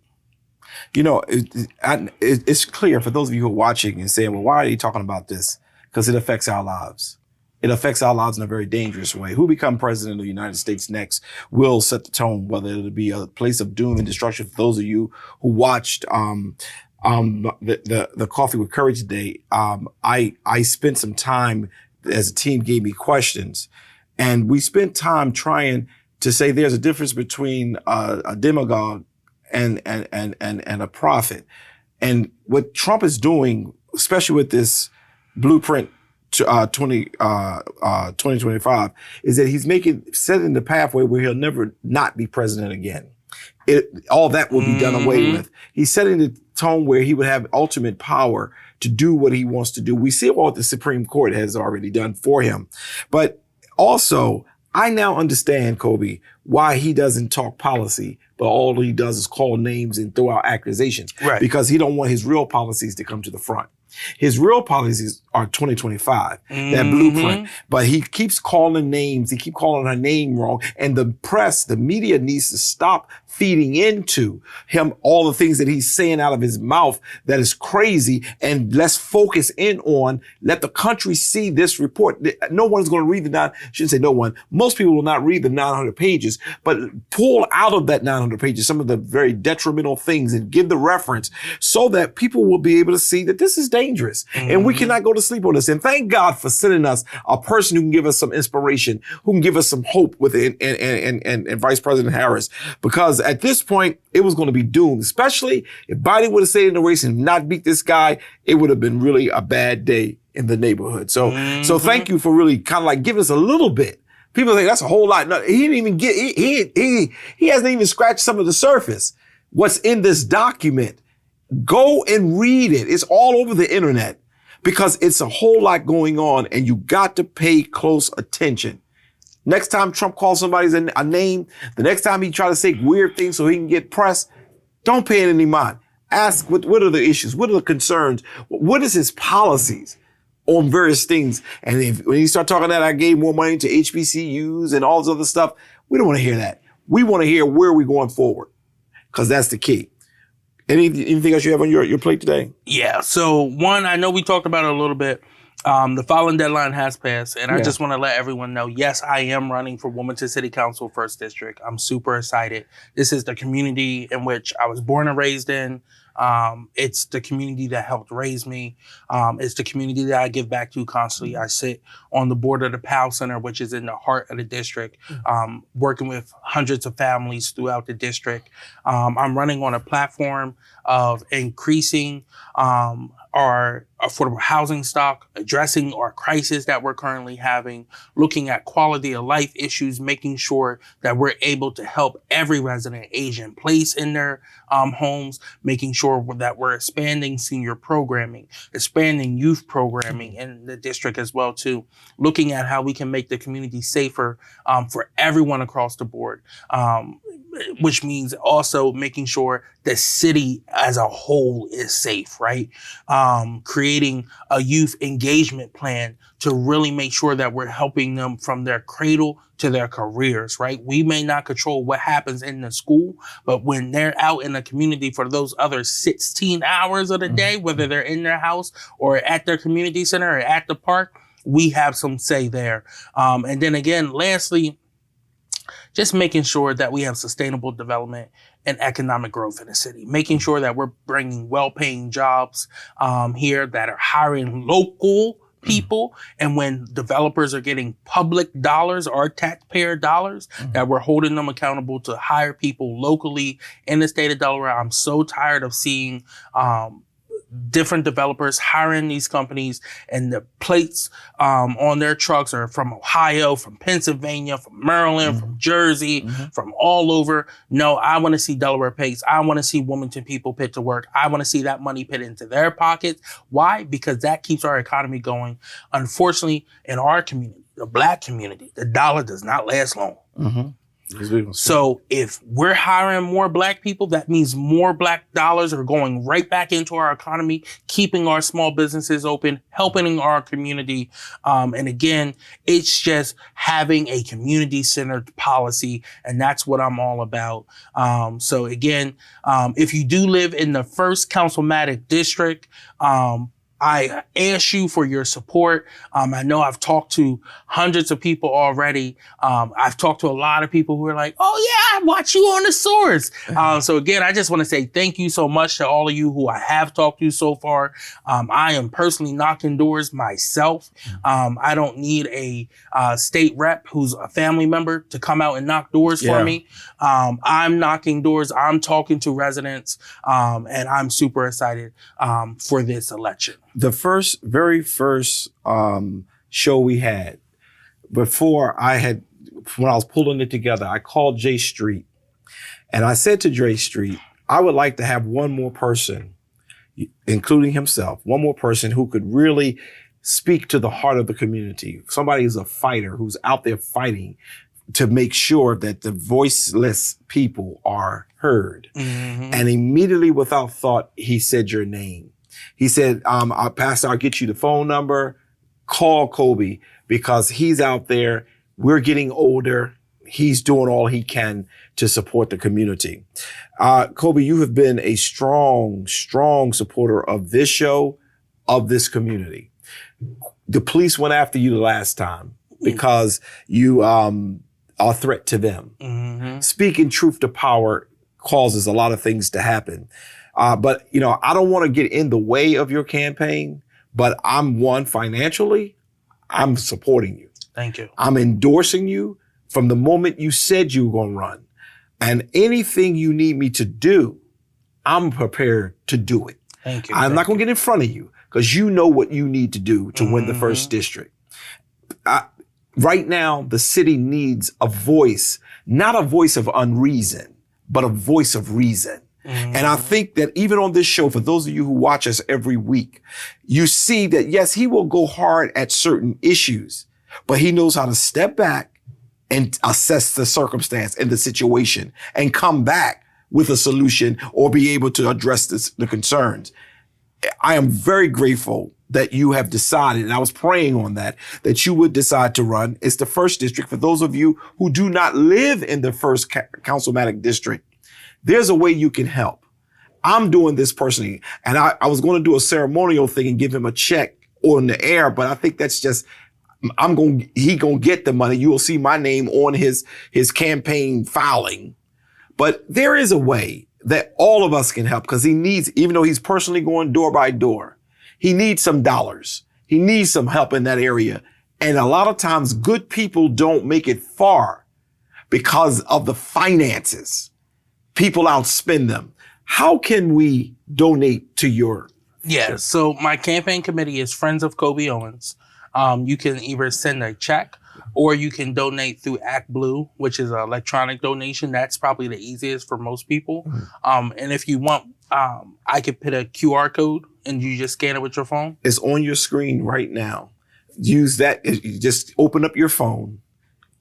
You know, it's clear for those of you who are watching and saying, well, why are they talking about this? Because it affects our lives. It affects our lives in a very dangerous way. Who become president of the United States next will set the tone, whether it'll be a place of doom and destruction. For those of you who watched the Coffee with Courage today, I spent some time as a team gave me questions, and we spent time trying to say there's a difference between a demagogue and a prophet. And what Trump is doing, especially with this blueprint 2025, is that he's setting the pathway where he'll never not be president again. All that will be done away with. He's setting the tone where he would have ultimate power to do what he wants to do. We see what the Supreme Court has already done for him. But also, I now understand, Coby, why he doesn't talk policy, but all he does is call names and throw out accusations. Right. Because he don't want his real policies to come to the front. His real policies are 2025, that blueprint. But he keeps calling names. He keeps calling her name wrong. And the press, the media needs to stop feeding into him all the things that he's saying out of his mouth that is crazy. And let's focus in on, let the country see this report. No one's going to read shouldn't say no one. Most people will not read the 900 pages, but pull out of that 900 pages some of the very detrimental things and give the reference so that people will be able to see that this is dangerous. And we cannot go to sleep on this. And thank God for sending us a person who can give us some inspiration, who can give us some hope with it, and Vice President Harris, because at this point, it was going to be doomed, especially if Biden would have stayed in the race and not beat this guy. It would have been really a bad day in the neighborhood. So thank you for really kind of like giving us a little bit. People think that's a whole lot. No, he didn't even get, he hasn't even scratched some of the surface. What's in this document? Go and read it. It's all over the internet because it's a whole lot going on and you got to pay close attention. Next time Trump calls somebody a name, the next time he tries to say weird things so he can get press, don't pay it any mind. Ask what are the issues? What are the concerns? What is his policies on various things? And when you start talking that I gave more money to HBCUs and all this other stuff, we don't want to hear that. We want to hear where we're going forward because that's the key. Anything else you have on your plate today? Yeah. So one, I know we talked about it a little bit. The filing deadline has passed, and I just want to let everyone know, yes, I am running for Wilmington City Council 1st District. I'm super excited. This is the community in which I was born and raised in. It's the community that helped raise me. It's the community that I give back to constantly. I sit on the board of the POW Center, which is in the heart of the district, working with hundreds of families throughout the district. I'm running on a platform of increasing our affordable housing stock, addressing our crisis that we're currently having, looking at quality of life issues, making sure that we're able to help every resident age in place in their homes, making sure that we're expanding senior programming, expanding youth programming in the district as well too, looking at how we can make the community safer for everyone across the board, which means also making sure the city as a whole is safe, right? Creating a youth engagement plan to really make sure that we're helping them from their cradle to their careers, right? We may not control what happens in the school, but when they're out in the community for those other 16 hours of the day, whether they're in their house or at their community center or at the park, we have some say there. And then again, lastly, just making sure that we have sustainable development and economic growth in the city, making sure that we're bringing well-paying jobs here, that are hiring local people. And when developers are getting public dollars or taxpayer dollars, that we're holding them accountable to hire people locally in the state of Delaware. I'm so tired of seeing different developers hiring these companies, and the plates on their trucks are from Ohio, from Pennsylvania, from Maryland, from Jersey, from all over. No, I want to see Delaware pays. I want to see Wilmington people put to work. I want to see that money put into their pockets. Why? Because that keeps our economy going. Unfortunately, in our community, the Black community, the dollar does not last long. So if we're hiring more Black people, that means more Black dollars are going right back into our economy, keeping our small businesses open, helping our community. And again, it's just having a community-centered policy, and that's what I'm all about. So again, if you do live in the 1st Councilmatic District, I ask you for your support. I know I've talked to hundreds of people already. I've talked to a lot of people who are like, oh yeah, I watch you on The Source. So again, I just want to say thank you so much to all of you who I have talked to so far. I am personally knocking doors myself. I don't need a state rep who's a family member to come out and knock doors for me. I'm knocking doors. I'm talking to residents. And I'm super excited for this election. The very first show we had, when I was pulling it together, I called J Street and I said to J Street, I would like to have one more person, including himself, one more person who could really speak to the heart of the community. Somebody who's a fighter, who's out there fighting to make sure that the voiceless people are heard. And immediately without thought, he said your name. He said, Pastor, I'll get you the phone number. Call Coby because he's out there. We're getting older. He's doing all he can to support the community. Coby, you have been a strong, strong supporter of this show, of this community. The police went after you the last time because you are a threat to them. Speaking truth to power causes a lot of things to happen. But, I don't want to get in the way of your campaign, but financially, I'm supporting you. Thank you. I'm endorsing you from the moment you said you were going to run. And anything you need me to do, I'm prepared to do it. Thank you. I'm not going to get in front of you because you know what you need to do to win the 1st district. Right now, the city needs a voice, not a voice of unreason, but a voice of reason. And I think that even on this show, for those of you who watch us every week, you see that, yes, he will go hard at certain issues, but he knows how to step back and assess the circumstance and the situation and come back with a solution or be able to address the concerns. I am very grateful that you have decided, and I was praying on that you would decide to run. It's the 1st district. For those of you who do not live in the 1st Councilmatic District, there's a way you can help. I'm doing this personally, and I was going to do a ceremonial thing and give him a check on the air, but I think that's just, he gonna get the money. You will see my name on his campaign filing. But there is a way that all of us can help because he needs, even though he's personally going door by door, he needs some dollars. He needs some help in that area. And a lot of times good people don't make it far because of the finances. People outspend them. How can we donate to your? Yeah, so my campaign committee is Friends of Coby Owens. You can either send a check or you can donate through ActBlue, which is an electronic donation. That's probably the easiest for most people. And if you want, I could put a QR code and you just scan it with your phone. It's on your screen right now. Use that. You just open up your phone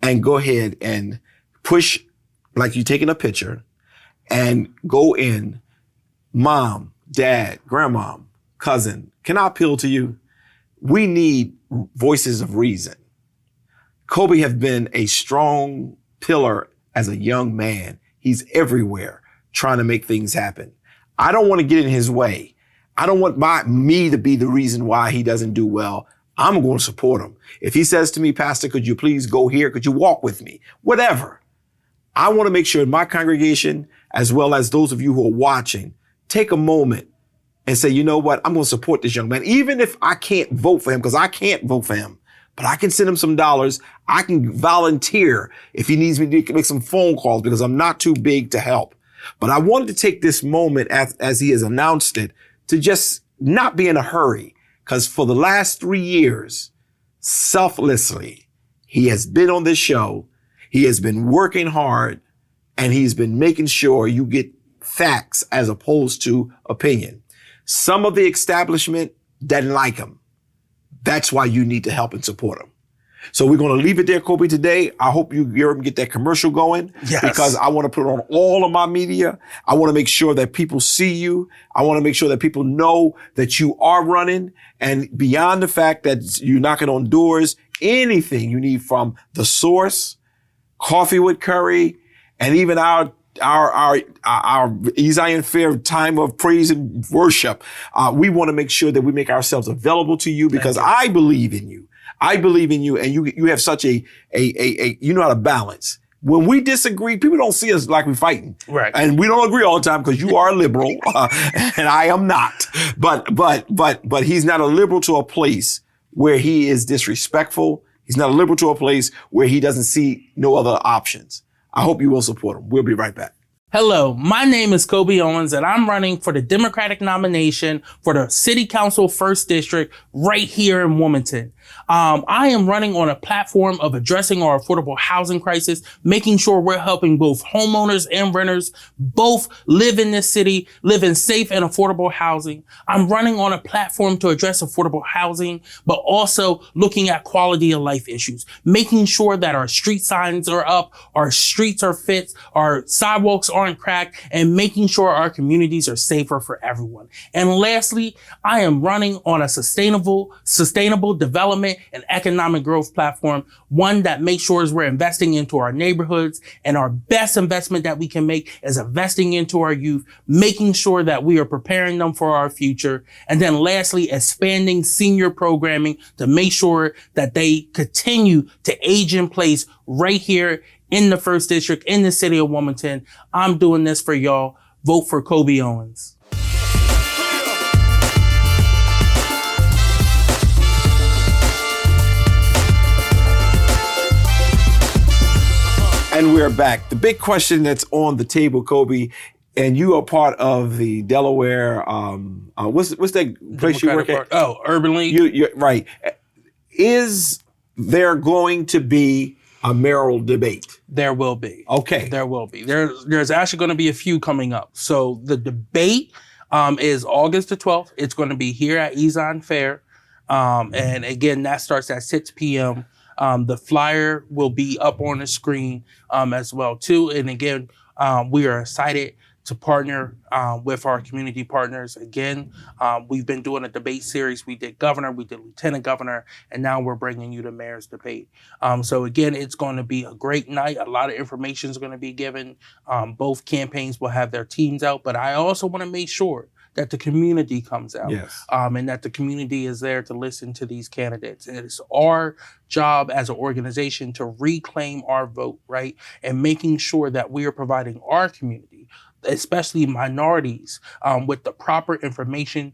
and go ahead and push like you're taking a picture and go in. Mom, dad, grandmom, cousin, can I appeal to you? We need voices of reason. Coby has been a strong pillar as a young man. He's everywhere trying to make things happen. I don't want to get in his way. I don't want me to be the reason why he doesn't do well. I'm going to support him. If he says to me, Pastor, could you please go here? Could you walk with me? Whatever. I want to make sure my congregation, as well as those of you who are watching, take a moment and say, you know what? I'm going to support this young man. Even if I can't vote for him, because I can't vote for him, but I can send him some dollars. I can volunteer if he needs me to make some phone calls because I'm not too big to help. But I wanted to take this moment as he has announced it to just not be in a hurry, because for the last 3 years, selflessly, he has been on this show. He has been working hard, and he's been making sure you get facts as opposed to opinion. Some of the establishment doesn't like him. That's why you need to help and support him. So we're going to leave it there, Coby, today. I hope you hear him get that commercial going. Yes. Because I want to put it on all of my media. I want to make sure that people see you. I want to make sure that people know that you are running. And beyond the fact that you're knocking on doors, anything you need from The Source, Coffee with Curry, and even our Zion Fair time of praise and worship. We want to make sure that we make ourselves available to you because I believe in you. I believe in you, and you have such a you know how to balance. When we disagree, people don't see us like we're fighting. Right. And we don't agree all the time because you are a liberal and I am not. But he's not a liberal to a place where he is disrespectful. He's not a liberal to a place where he doesn't see no other options. I hope you will support him. We'll be right back. Hello, my name is Coby Owens, and I'm running for the Democratic nomination for the City Council 1st District right here in Wilmington. I am running on a platform of addressing our affordable housing crisis, making sure we're helping both homeowners and renters both live in this city, live in safe and affordable housing. I'm running on a platform to address affordable housing, but also looking at quality of life issues, making sure that our street signs are up, our streets are fit, our sidewalks aren't cracked, and making sure our communities are safer for everyone. And lastly, I am running on a sustainable development and economic growth platform, one that makes sure we're investing into our neighborhoods, and our best investment that we can make is investing into our youth, making sure that we are preparing them for our future. And then lastly, expanding senior programming to make sure that they continue to age in place right here in the 1st District, in the city of Wilmington. I'm doing this for y'all. Vote for Coby Owens. And we're back. The big question that's on the table, Coby, and you are part of the Delaware, what's that place you work at? Oh, Urban League. You're right. Is there going to be a mayoral debate? There will be. Okay. There will be. There's actually going to be a few coming up. So the debate is August the 12th. It's going to be here at Zion Fair. And again, that starts at 6 p.m. The flyer will be up on the screen as well too. And again, we are excited to partner with our community partners. Again, we've been doing a debate series. We did governor, we did lieutenant governor, and now we're bringing you the mayor's debate. So again, it's going to be a great night. A lot of information is going to be given. Both campaigns will have their teams out, but I also want to make sure that the community comes out. Yes. And that the community is there to listen to these candidates. And it's our job as an organization to reclaim our vote, right? And making sure that we are providing our community, especially minorities, with the proper information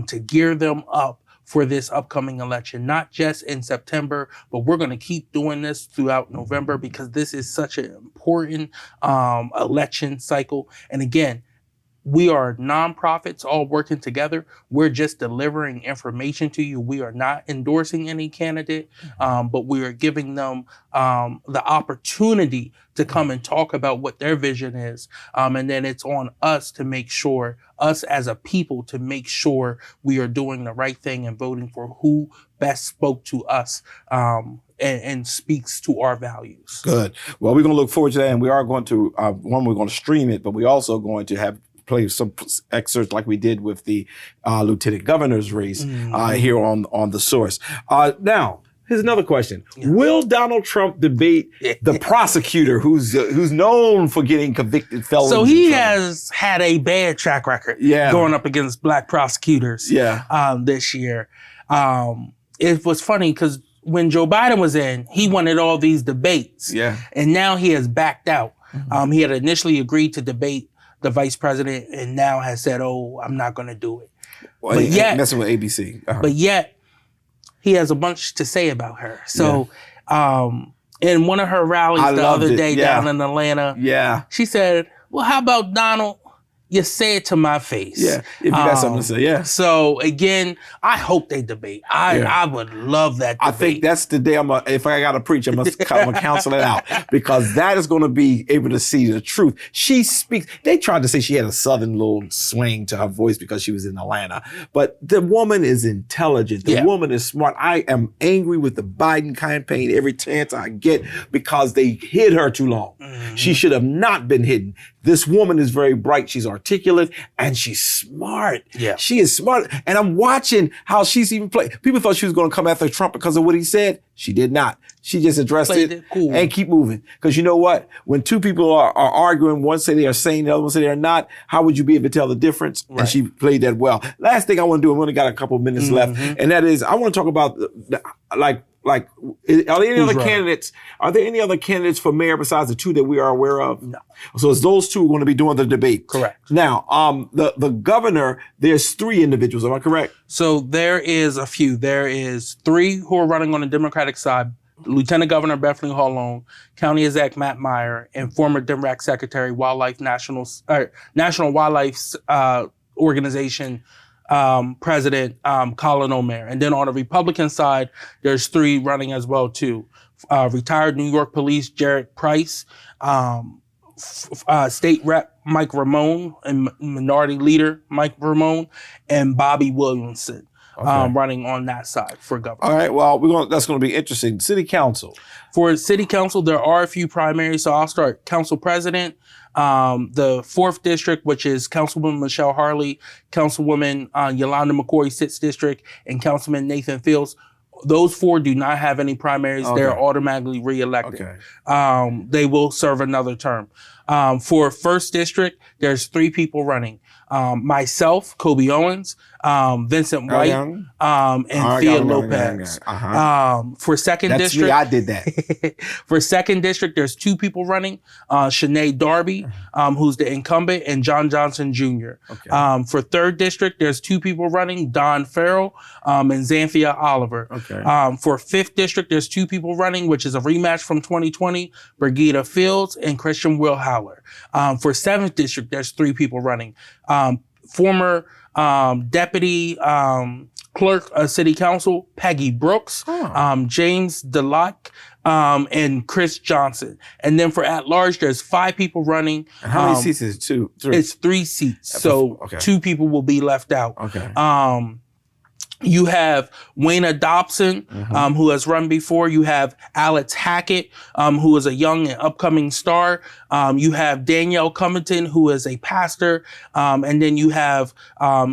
to gear them up for this upcoming election, not just in September, but we're going to keep doing this throughout November because this is such an important election cycle. And again, we are nonprofits all working together. We're just delivering information to you. We are not endorsing any candidate, but we are giving them the opportunity to come and talk about what their vision is. And then it's on us to make sure, us as a people, to make sure we are doing the right thing and voting for who best spoke to us and speaks to our values. Good. Well, we're going to look forward to that. And we are going to, we're going to stream it, but we're also going to play some excerpts like we did with the lieutenant governor's race here on The Source. Now, here's another question. Yeah. Will Donald Trump debate the prosecutor who's known for getting convicted felons? So he has had a bad track record going up against black prosecutors this year. It was funny because when Joe Biden was in, he wanted all these debates. Yeah. And now he has backed out. He had initially agreed to debate the vice president and now has said, "Oh, I'm not going to do it." Well, but yet, messing with ABC. But yet, he has a bunch to say about her. So, in one of her rallies the other day down in Atlanta, she said, "Well, how about Donald? You say it to my face." Yeah, if you got something to say, yeah. So again, I hope they debate. I would love that debate. I think that's the day if I got to preach, I'm going to cancel it out because that is going to be able to see the truth. She speaks. They tried to say she had a southern little swing to her voice because she was in Atlanta, but the woman is intelligent. The woman is smart. I am angry with the Biden campaign every chance I get because they hid her too long. She should have not been hidden. This woman is very bright. She's articulate and she's smart. Yeah. She is smart. And I'm watching how she's even playing. People thought she was going to come after Trump because of what he said. She did not. She just addressed it cool. And keep moving. Because you know what? When two people are arguing, one say they are sane, the other one say they are not, how would you be able to tell the difference? Right. And she played that well. Last thing I want to do, I've only got a couple of minutes left, and that is I want to talk about are there any other candidates? Are there any other candidates for mayor besides the two that we are aware of? No. So it's those two who are going to be doing the debate. Correct. Now, the governor, there's 3 individuals. Am I correct? So there is a few. There is 3 who are running on the Democratic side: Lieutenant Governor Bethany Hallone, County Exec Matt Meyer, and former Democratic Secretary National Wildlife Organization President Colin O'Mare. And then on the Republican side, there's 3 running as well too. Retired New York Police Jared Price, State Rep Mike Ramone, and Minority Leader Mike Ramone, and Bobby Williamson. Running on that side for governor. All right. Well, that's going to be interesting. City council. For city council, there are a few primaries. So I'll start council president. The 4th district, which is Councilwoman Michelle Harley, Councilwoman Yolanda McCoy, 6th district, and Councilman Nathan Fields. Those 4 do not have any primaries. Okay. They're automatically reelected. Okay. They will serve another term. For 1st district, there's 3 people running. Myself, Coby Owens, Vincent White, and Thea Lopez. For 2nd district, me. I did that. For 2nd district, there's 2 people running: Shanae Darby, who's the incumbent, and John Johnson Jr. Okay. For 3rd district, there's 2 people running: Don Farrell and Xanthia Oliver. Okay. For 5th district, there's 2 people running, which is a rematch from 2020: Brigida Fields and Christian Wilhauer. For 7th district, there's 3 people running: former deputy clerk of city council Peggy Brooks, James DeLocke, and Chris Johnson. And then for at large, there's 5 people running. And how many seats is it? 2, 3? It's 3 seats. So 2 people will be left out. Okay. You have Wayna Dobson, who has run before. You have Alex Hackett, who is a young and upcoming star. You have Danielle Covington, who is a pastor. And then you have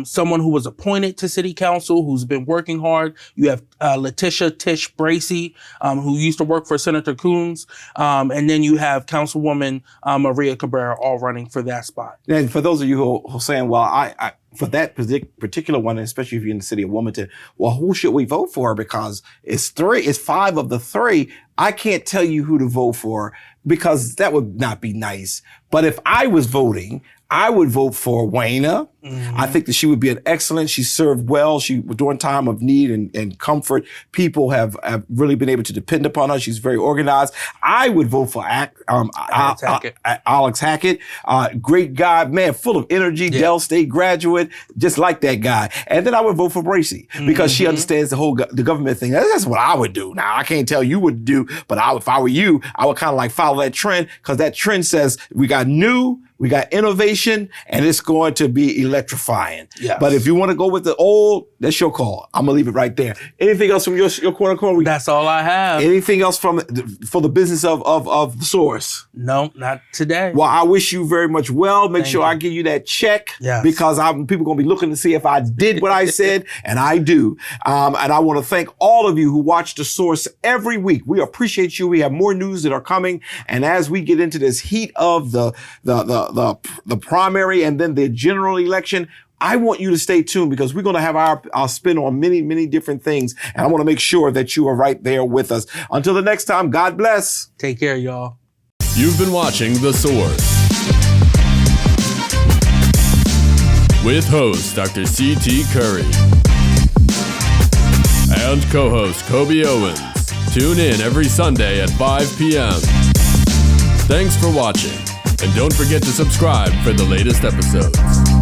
someone who was appointed to city council, who's been working hard. You have Letitia Tish Bracey, who used to work for Senator Coons. And then you have Councilwoman Maria Cabrera, all running for that spot. And for those of you who are saying, well, I for that particular one, especially if you're in the city of Wilmington, well, who should we vote for? Because it's 5 of the 3. I can't tell you who to vote for because that would not be nice. But if I was voting, I would vote for Wayna. I think that she would be an excellent. She served well. She during time of need and comfort. People have really been able to depend upon her. She's very organized. I would vote for Alex Hackett. Great guy, man, full of energy. Yeah. Dell State graduate, just like that guy. And then I would vote for Bracey because she understands the government thing. That's what I would do. Now I can't tell you what to do, but if I were you, I would kind of like follow that trend because that trend says we got new. We got innovation, and it's going to be electrifying. Yes. But if you want to go with the old, that's your call. I'm going to leave it right there. Anything else from your corner? That's all I have. Anything else for the business of the source? No, not today. Well, I wish you very much well. Make sure I give you that check because people are going to be looking to see if I did what I said, and I do. And I want to thank all of you who watch The Source every week. We appreciate you. We have more news that are coming. And as we get into this heat of the primary and then the general election, I want you to stay tuned because we're going to have our spin on many, many different things. And I want to make sure that you are right there with us. Until the next time, God bless. Take care, y'all. You've been watching The Source with host Dr. C.T. Curry and co-host Coby Owens. Tune in every Sunday at 5 p.m. Thanks for watching, and don't forget to subscribe for the latest episodes.